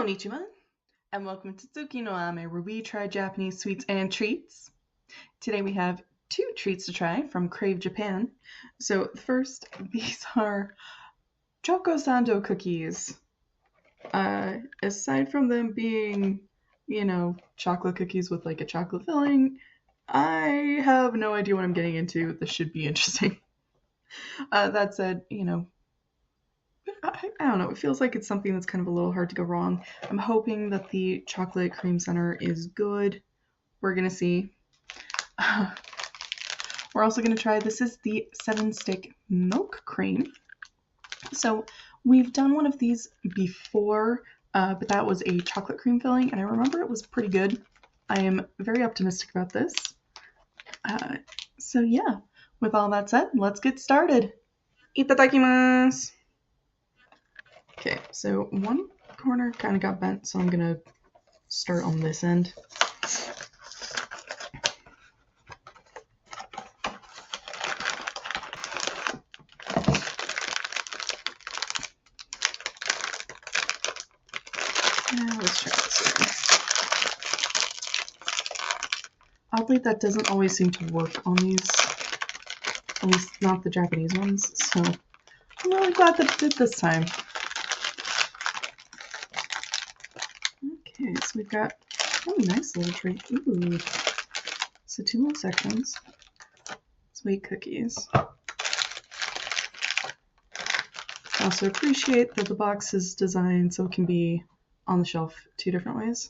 Konnichiwa, and welcome to Tsuki no Ame, where we try Japanese sweets and treats. Today we have two treats to try from Crave Japan. So first, these are Choco Sando cookies. Aside from them being, chocolate cookies with like a chocolate filling, I have no idea what I'm getting into. This should be interesting. That said, I don't know. It feels like it's something that's kind of a little hard to go wrong. I'm hoping that the chocolate cream center is good. We're going to see. We're also going to try, this is the 7-stick milk cream. So we've done one of these before, but that was a chocolate cream filling, and I remember it was pretty good. I am very optimistic about this. So yeah, with all that said, let's get started. Itadakimasu! Okay, so one corner kind of got bent, so I'm going to start on this end. Now let's try this one. Oddly, that doesn't always seem to work on these, at least not the Japanese ones, so I'm really glad that it did this time. Okay, so we've got a nice little treat. Ooh. So 2 little sections. Sweet cookies. I also appreciate that the box is designed so it can be on the shelf 2 different ways.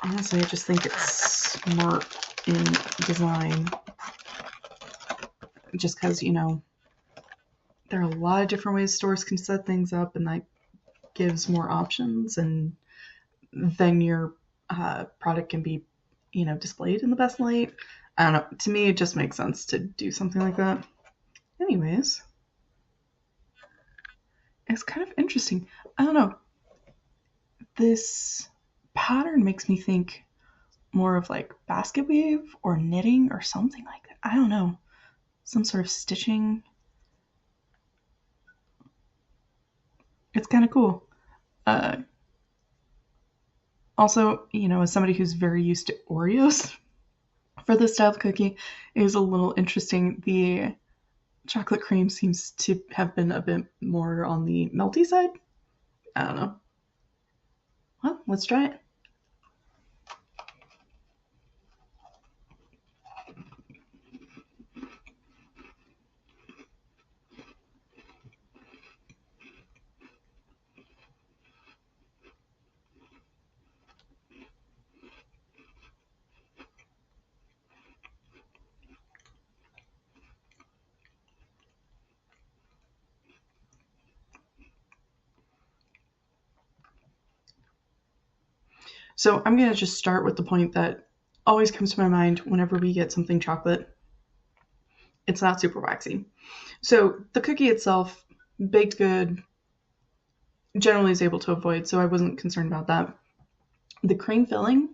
Honestly, I just think it's smart in design. Just because, there are a lot of different ways stores can set things up, and that gives more options, and then your product can be, displayed in the best light. I don't know. To me, it just makes sense to do something like that. Anyways, it's kind of interesting. I don't know. This pattern makes me think more of like basket weave or knitting or something like that. I don't know. Some sort of stitching. It's kind of cool. Also, as somebody who's very used to Oreos for this style of cookie, it is a little interesting. The chocolate cream seems to have been a bit more on the melty side. I don't know. Well, let's try it. So I'm going to just start with the point that always comes to my mind whenever we get something chocolate. It's not super waxy. So the cookie itself, baked good, generally is able to avoid, so I wasn't concerned about that. The cream filling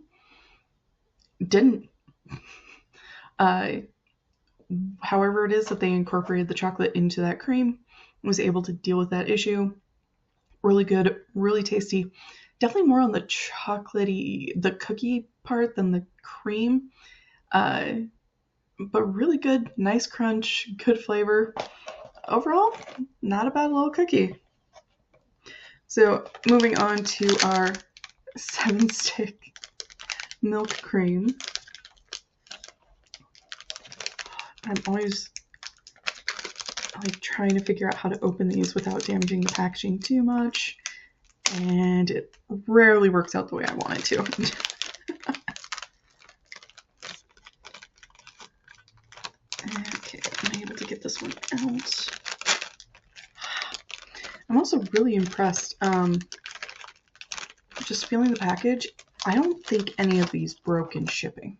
didn't. However it is that they incorporated the chocolate into that cream, was able to deal with that issue. Really good, really tasty. Definitely more on the chocolatey, the cookie part than the cream. But really good, nice crunch, good flavor. Overall, not a bad little cookie. So moving on to our 7-stick milk cream. I'm always like trying to figure out how to open these without damaging the packaging too much, and it rarely works out the way I want it to. Okay, I'm able to get this one out. I'm also really impressed. Just feeling the package, I don't think any of these broke in shipping,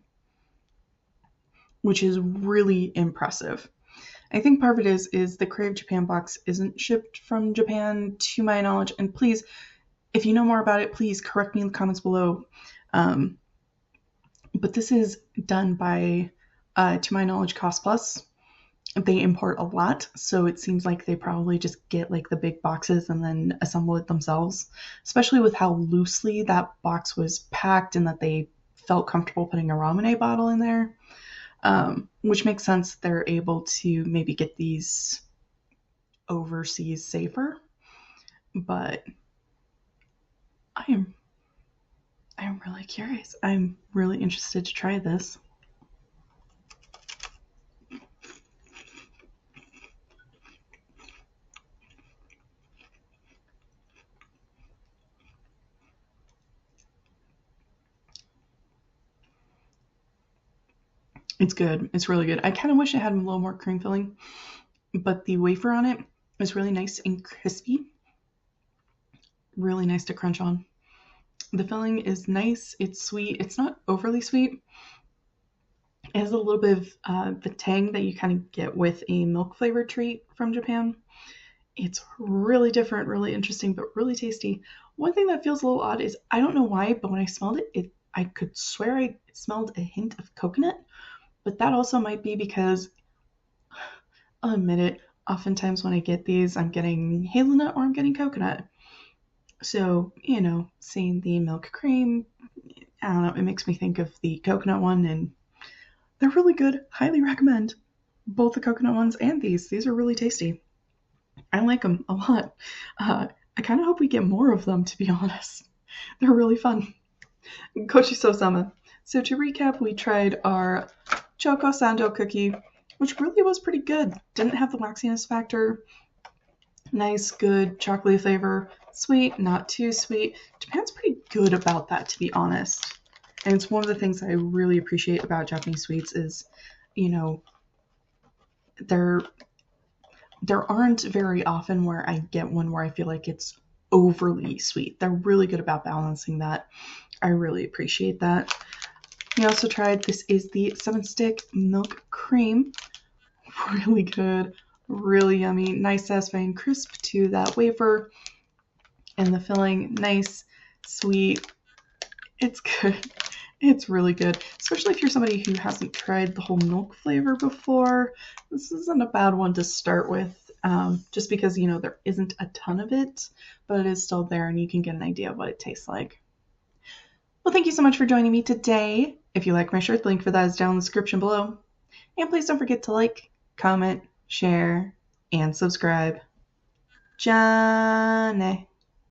which is really impressive. I think part of it is the Crave Japan box isn't shipped from Japan, to my knowledge. And please, if you know more about it, please correct me in the comments below. But this is done by, to my knowledge, Cost Plus. they import a lot, so it seems like they probably just get like the big boxes and then assemble it themselves, especially with how loosely that box was packed and that they felt comfortable putting a ramen bottle in there, which makes sense. They're able to maybe get these overseas safer, but I am I'm really curious. I'm really interested to try this. It's good. It's really good. I kind of wish it had a little more cream filling, but the wafer on it is really nice and crispy. Really nice to crunch on. The filling is nice. It's sweet. It's not overly sweet. It has a little bit of the tang that you kind of get with a milk flavored treat from Japan. It's really different, really interesting, but really tasty. One thing that feels a little odd is I don't know why, but when I smelled it, I could swear I smelled a hint of coconut, but that also might be because I'll admit it, oftentimes when I get these, I'm getting hazelnut or I'm getting coconut. So, seeing the milk cream, I don't know, it makes me think of the coconut one, and they're really good. Highly recommend both the coconut ones and these. These are really tasty. I like them a lot. I kind of hope we get more of them, to be honest. They're really fun. Kochi Sama. So to recap, we tried our Choco Sando cookie, which really was pretty good. Didn't have the waxiness factor. Nice, good chocolatey flavor. Sweet, not too sweet. Japan's pretty good about that, to be honest. And it's one of the things I really appreciate about Japanese sweets is, you know, there aren't very often where I get one where I feel like it's overly sweet. They're really good about balancing that. I really appreciate that. We also tried, this is the 7-stick milk cream. Really good, really yummy, nice satisfying crisp to that wafer. And the filling, nice, sweet. It's good. It's really good, especially if you're somebody who hasn't tried the whole milk flavor before. This isn't a bad one to start with, just because, there isn't a ton of it, but it is still there and you can get an idea of what it tastes like. Well, thank you so much for joining me today. If you like my shirt, the link for that is down in the description below. And please don't forget to like, comment, share, and subscribe. Jane.